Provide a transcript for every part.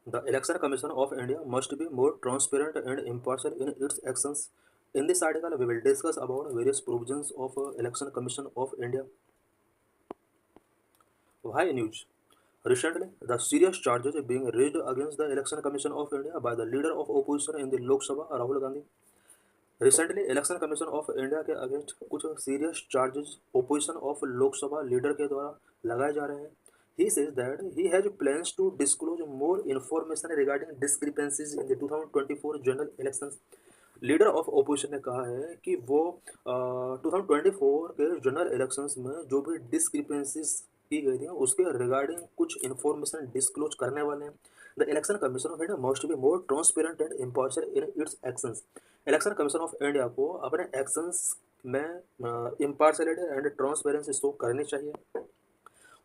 The Election Commission of India must be more transparent and impartial in its actions. In this article, we will discuss about various provisions of Election Commission of India. Why news? Recently, the serious charges being raised against the Election Commission of India by the leader of opposition in the Lok Sabha, Rahul Gandhi. Recently Election commission of India के against कुछ serious charges opposition of Lok Sabha leader के द्वारा लगाए जा रहे हैं. He says that he has plans to disclose more information regarding discrepancies in the 2024 general elections. Leader of opposition ने कहा है कि वो 2024 के जनरल इलेक्शंस में जो भी डिस्क्रिपेंसीज की गई थी उसके रिगार्डिंग कुछ इन्फॉर्मेशन डिस्क्लोज करने वाले हैं. The election commission of India must be more transparent and impartial in its actions. Election commission of India को अपने एक्शंस में इम्पार्शियलिटी एंड ट्रांसपेरेंसी शो करनी चाहिए.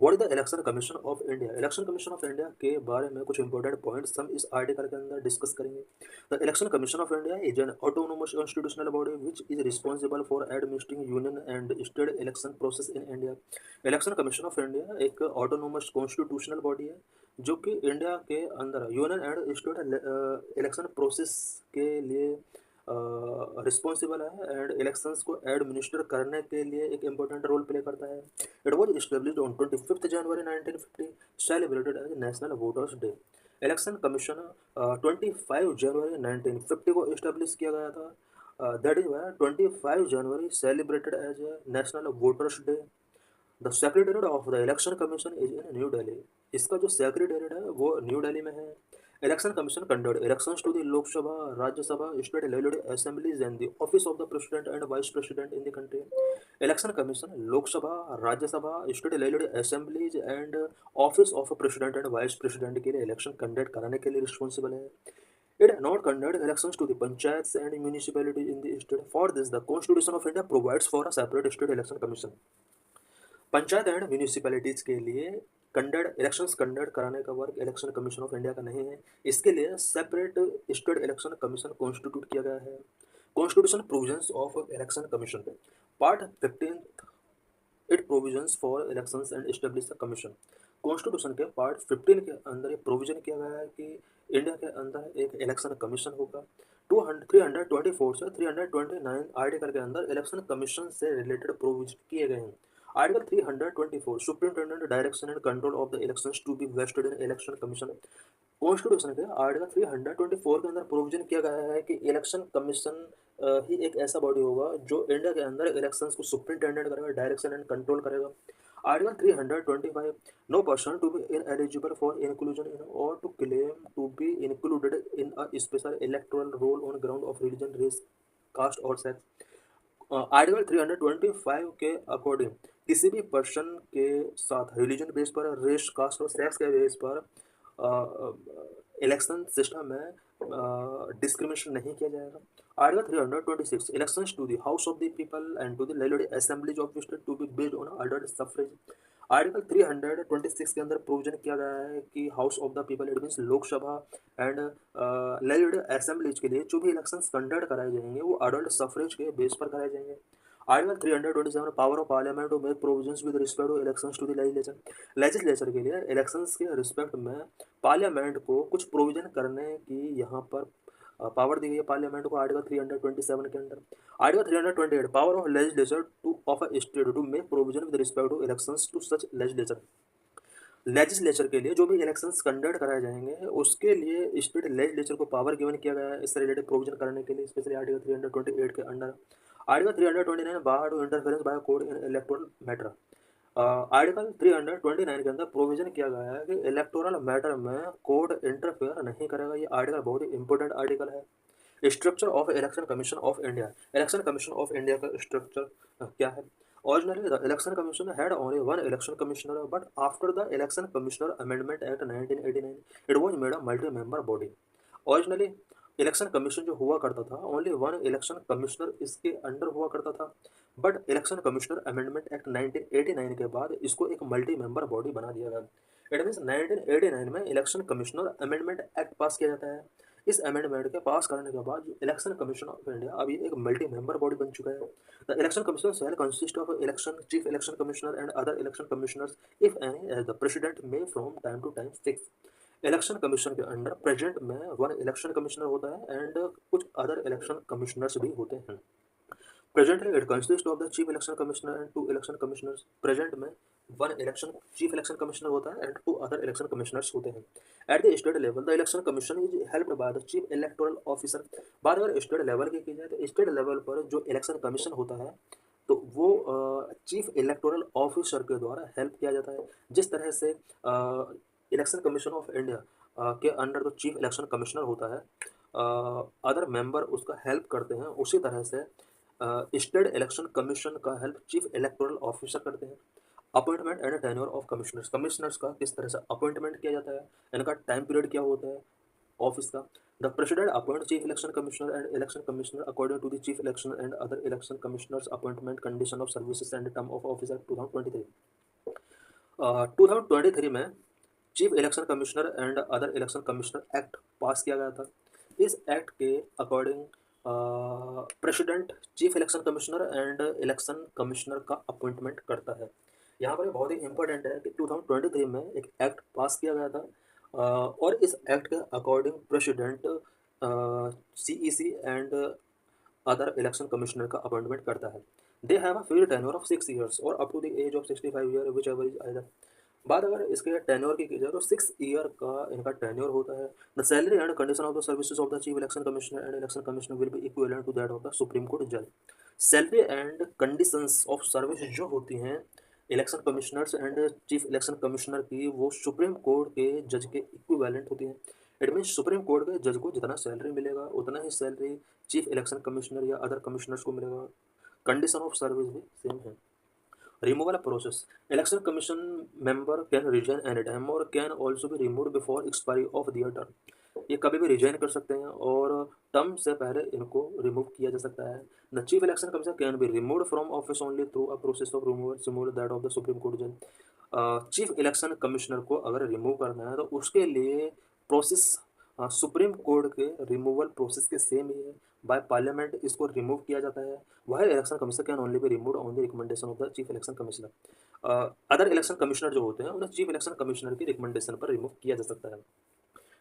What is the election commission of India? Election commission of India के बारे में कुछ important points हम इस आर्टिकल के अंदर डिस्कस करेंगे. The election commission of India is an autonomous constitutional body which is responsible for administering union and state election process in India. Election commission of India एक ऑटोनोमस कॉन्स्टिट्यूशनल बॉडी है जो कि India के अंदर union and state election process के लिए responsible है and elections को एडमिनिस्टर करने के लिए एक इम्पोर्टेंट रोल प्ले करता है. It was established on 25 January 1950, celebrated as national voters day. Election commission 25 जनवरी 1950 को इस्टेब्लिश किया गया था. That is why 25 January celebrated as national voters day. The secretariat of the election commission is in New Delhi. इसका जो secretariat है वो New Delhi में है. Election commission conduct elections to the Lok Sabha, Rajya Sabha, state legislative assemblies and the office of the president and vice president in the country. Election commission Lok Sabha, Rajya Sabha, state legislative assemblies and office of president and vice president के लिए election conduct कराने के लिए responsible है. It does not conduct elections to the panchayats and municipalities in the state. For this, the Constitution of India provides for a separate state election commission. Panchayat and municipalities के लिए elections conduct कराने का work election commission of India का नहीं है. इसके लिए separate state election commission constitute किया गया है. Constitution provisions of election commission part 15 it provisions for elections and establish the commission. Constitution के पार्ट 15 के अंदर ये प्रोविजन किया गया है कि इंडिया के अंदर एक इलेक्शन कमीशन होगा. 324 से 329 आर्टिकल के अंदर इलेक्शन कमीशन से रिलेटेड प्रोविजन किए गए हैं. Article 324 superintendent direction and control of the elections to be vested in election commission. Constitution के आर्टिकल 324 के अंदर प्रोविजन किया गया है कि इलेक्शन कमीशन ही एक ऐसा बॉडी होगा जो इंडिया के अंदर इलेक्शंस को सुप्रिंटेंडेंट करेगा, डायरेक्शन एंड कंट्रोल करेगा. Article 325 no person to be ineligible for inclusion in और to claim to be included in a special electoral roll on ground of religion, race, caste और sex. Article 325 के according किसी भी person के साथ religion base पर, race, caste और sex के बेस पर इलेक्शन सिस्टम में डिस्क्रिमिनेशन नहीं किया जाएगा. Article 326 elections to the house of the people and to the legislative assemblies of the state to be based on adult suffrage. Article 326 के अंदर प्रोविजन किया गया है कि house of the people it means Lok Sabha and legislative assemblies के लिए जो भी इलेक्शंस कंडक्ट कराए जाएंगे वो अडल्ट सफरेज के बेस पर कराए जाएंगे. Article 327 power of parliament to make provisions with respect to elections to the legislature. Legislature के लिए इलेक्शंस के रिस्पेक्ट में पार्लियामेंट को कुछ प्रोविजन करने की यहाँ पर पावर दी गई है पार्लियामेंट को आर्टिकल 327 के अंदर. Article 328 power of legislature to of a state to make provision with respect to elections to such legislature. Legislature के लिए जो भी इलेक्शंस कंडक्ट कराए जाएंगे उसके लिए स्टेट लेजिस्लेचर को पावर गिवन किया गया है इससे रिलेटेड प्रोविजन करने के लिए, स्पेशली आर्टिकल 328 के under. Article 329 bar to interference by court in electoral matter. Article 329 के अंदर प्रोविजन किया गया है कि इलेक्टोरल मैटर में कोड इंटरफेयर नहीं करेगा. ये आर्टिकल बहुत ही इंपॉर्टेंट आर्टिकल है. Structure of election commission of India. Election commission of India का स्ट्रक्चर क्या है? Originally, the Election Commission had only one election commissioner, but after the Election Commissioner Amendment Act 1989, it was made a multi-member body. Originally, election commission जो हुआ करता था only one election commissioner इसके under हुआ करता था. But election commissioner amendment act 1989 के बाद इसको एक मल्टी मेंबर बॉडी बना दिया गया. इट मीन्स 1989 में election commissioner amendment act pass किया जाता है. इस अमेंडमेंट के पास करने के बाद इलेक्शन कमीशन ऑफ इंडिया अब ये एक मल्टी मेंबर बॉडी बन चुका है. The election commission shall consist of election chief election commissioner and other election commissioners if any as the president may from time to time fix. Election commission के under present में one election commissioner होता है and कुछ other election commissioners भी होते हैं। Presently, it consists of the chief election commissioner and two election commissioners. Present में one election chief election commissioner होता है and two other election commissioners होते हैं. At the state level, the election commission is helped by the chief electoral officer. बात अगर state level की जाए तो स्टेट लेवल पर जो इलेक्शन कमीशन होता है तो वो चीफ इलेक्टोरल ऑफिसर के द्वारा हेल्प किया जाता है। जिस तरह से इलेक्शन कमीशन ऑफ इंडिया के अंडर जो चीफ इलेक्शन कमिश्नर होता है, अदर मेंबर उसका हेल्प करते हैं, उसी तरह से स्टेट इलेक्शन कमीशन का हेल्प चीफ इलेक्टोरल ऑफिसर करते हैं। Appointment and tenure of commissioners, commissioners का किस तरह से अपॉइंटमेंट किया जाता है, इनका टाइम पीरियड क्या होता है ऑफिस का। The president appoint chief election commissioner and election commissioner according to the chief election and other election commissioners appointment condition of services and term of office act 2023। 2023 में chief election commissioner and other election commissioner act pass किया गया था। इस act के according president chief election commissioner and election commissioner का appointment करता है। यहाँ पर बहुत ही इंपॉर्टेंट है कि 2023 में एक एक्ट पास किया गया था और इस एक्ट के according president CEC and other election commissioner का अपॉइंटमेंट करता है। They have a fixed tenure of 6 years और up to the age of 65 year which ever is either. बात अगर इसके टेन्योर की जाए तो 6 ईयर का इनका टेन्योर होता है। The salary and condition of the services of the chief election commissioner and election commissioner will be equivalent to that of the supreme court जज। Salary and conditions of service जो होती हैं election commissioners and chief election commissioner की, वो supreme court के जज के equivalent होती हैं। इट मीन्स सुप्रीम कोर्ट के जज को जितना सैलरी मिलेगा उतना ही सैलरी चीफ इलेक्शन कमिश्नर या अदर कमिश्नर्स को मिलेगा। कंडीशन ऑफ सर्विस भी सेम है। Removal process, election commission member can resign any time और can also be remove before expiry of their term. ये कभी भी रिजाइन कर सकते हैं और टर्म से पहले इनको रिमूव किया जा सकता है। The chief election commission can be remove from office only through a process of removal similar that of the supreme court जज। चीफ इलेक्शन कमिश्नर को अगर रिमूव करना है तो उसके लिए प्रोसेस सुप्रीम कोर्ट के रिमूवल प्रोसेस के सेम ही है। बाय पार्लियामेंट इसको रिमूव किया जाता है। वह election commissioner can only be remove on the recommendation of the chief election commissioner. Other election commissioner जो होते हैं उन्हें चीफ इलेक्शन कमिश्नर की रिकमेंडेशन पर रिमूव किया जा सकता है।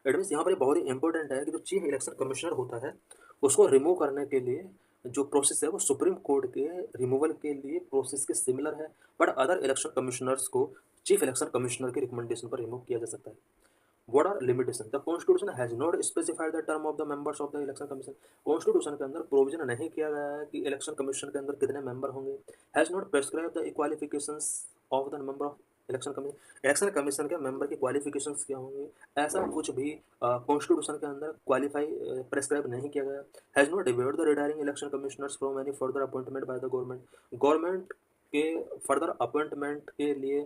इट मीन्स यहाँ पर बहुत ही इंपॉर्टेंट है कि जो चीफ इलेक्शन कमिश्नर होता है उसको रिमूव करने के लिए जो प्रोसेस है वो सुप्रीम कोर्ट के रिमूवल के लिए प्रोसेस के सिमिलर है, बट अदर इलेक्शन कमिश्नर्स को चीफ इलेक्शन कमिश्नर की रिकमेंडेशन पर रिमूव किया जा सकता है। What are limitations? The Constitution has not specified the term of the members of the election commission. Constitution के अंदर प्रोविजन नहीं किया गया है कि इलेक्शन कमीशन के अंदर कितने मेंबर होंगे। Has not prescribed the qualifications of the member of election commission, election commission के मेंबर की क्वालिफिकेशंस क्या होंगे, ऐसा कुछ भी कॉन्स्टिट्यूशन के अंदर क्वालिफाई प्रेस्क्राइब नहीं किया गया। Has not debate the retiring election commissioners from any further appointment by the government के फर्दर अपॉइंटमेंट के लिए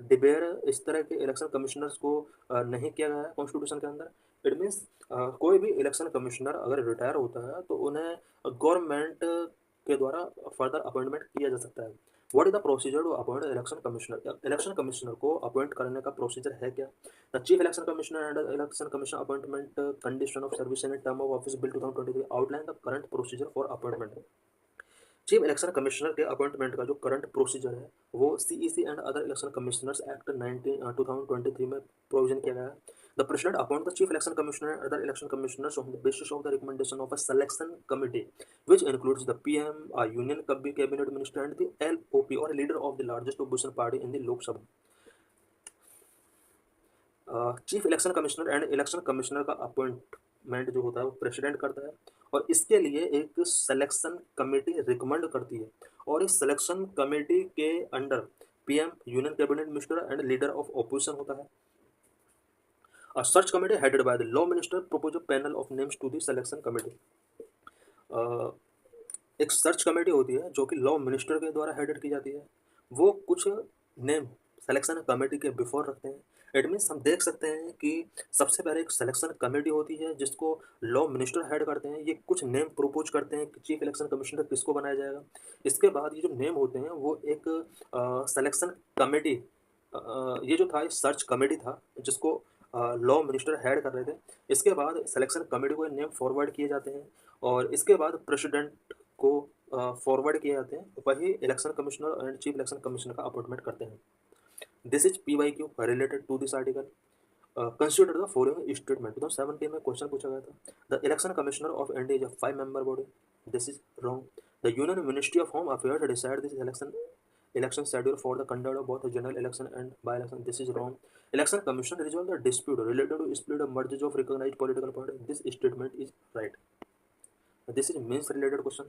डिबेयर इस तरह के इलेक्शन कमिश्नर्स को नहीं किया गया है कॉन्स्टिट्यूशन के अंदर। इट मीन्स कोई भी इलेक्शन कमिश्नर अगर रिटायर होता है तो उन्हें गवर्नमेंट के द्वारा फर्दर अपॉइंटमेंट किया जा सकता है। What is the procedure to appoint election commissioner? Election commissioner को अपॉइंट करने का प्रोसीजर है क्या? The chief election commissioner and election commission appointment condition of service and term of office bill 2023 outline the current procedure for appointment. Chief election commissioner के appointment का जो current procedure है वो CEC and other election commissioners act 2023 में provision किया गया है। The president appoint the chief election commissioner and other election commissioners on the basis of the recommendation of a selection committee which includes the PM, a union cabinet minister and the LOP or leader of the largest opposition party in the Lok Sabha। Chief election commissioner and election commissioner का appointment जो होता है वो president करता है और इसके लिए एक सिलेक्शन कमेटी रिकमेंड करती है और इस सिलेक्शन कमेटी के under PM, union cabinet minister and leader of opposition होता है। A search committee headed by the law minister propose a panel of names to the selection committee. एक search committee होती है जो कि लॉ मिनिस्टर के द्वारा हेडेड की जाती है। वो कुछ नेम सिलेक्शन कमेटी के बिफोर रखते हैं। इट मीन्स हम देख सकते हैं कि सबसे पहले एक सिलेक्शन कमेटी होती है जिसको लॉ मिनिस्टर हेड करते हैं। ये कुछ नेम प्रपोज करते हैं कि चीफ इलेक्शन कमिश्नर किसको बनाया जाएगा। इसके बाद ये जो नेम होते हैं वो एक सिलेक्शन कमेटी, ये जो था सर्च कमेटी था जिसको लॉ मिनिस्टर हेड कर रहे थे। इसके बाद सिलेक्शन कमेटी को नेम फॉरवर्ड किए जाते हैं और इसके बाद प्रेसिडेंट को फॉरवर्ड किए जाते हैं। वही election commissioner and chief election commissioner का अपॉइंटमेंट करते हैं। This is PYQ related to this article. Consider the following statement. 2017 में क्वेश्चन पूछा गया था, the election commissioner of India is a 5 member body, this is wrong. The union ministry of home affairs decide this election schedule for the conduct of both general election and by-election, this is wrong. Election commission resolve the dispute related to split of merges of recognized political party, this statement is right. This is means related question.